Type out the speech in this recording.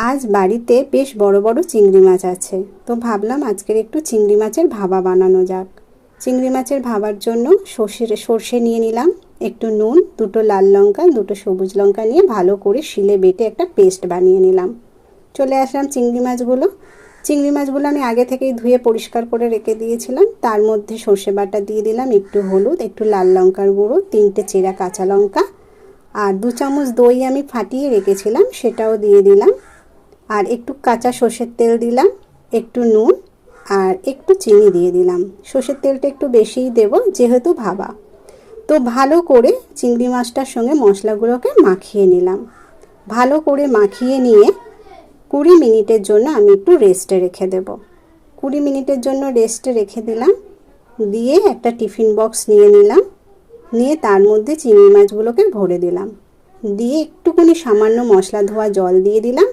আজ বাড়িতে বেশ বড় বড় চিংড়ি মাছ আছে, তো ভাবলাম আজকের একটু চিংড়ি মাছের ভাপা বানানো যাক। চিংড়ি মাছের ভাপার জন্য সর্ষে নিয়ে নিলাম, একটু নুন, দুটো লাল লঙ্কা, দুটো সবুজ লঙ্কা নিয়ে ভালো করে শিলে বেটে একটা পেস্ট বানিয়ে নিলাম। চলে আসলাম চিংড়ি মাছগুলো আমি আগে থেকেই ধুয়ে পরিষ্কার করে রেখে দিয়েছিলাম। তার মধ্যে সর্ষে বাটা দিয়ে দিলাম, একটু হলুদ, একটু লাল লঙ্কার গুঁড়ো, 3টে চেরা কাঁচা লঙ্কা, আর 2 চামচ দই আমি ফাটিয়ে রেখেছিলাম সেটাও দিয়ে দিলাম, আর একটু কাঁচা সর্ষের তেল দিলাম, একটু নুন আর একটু চিনি দিয়ে দিলাম। সর্ষের তেলটা একটু বেশিই দেব যেহেতু ভাপা। তো ভালো করে চিংড়ি মাছটার সঙ্গে মশলাগুলোকে মাখিয়ে নিলাম। ভালো করে মাখিয়ে নিয়ে 20 মিনিটের জন্য আমি একটু রেস্টে রেখে দেব। 20 মিনিটের জন্য রেস্টে রেখে দিলাম। দিয়ে একটা টিফিন বক্স নিয়ে নিলাম, নিয়ে তার মধ্যে চিংড়ি মাছগুলোকে ভরে দিলাম, দিয়ে একটুখানি সামান্য মশলা ধোয়া জল দিয়ে দিলাম।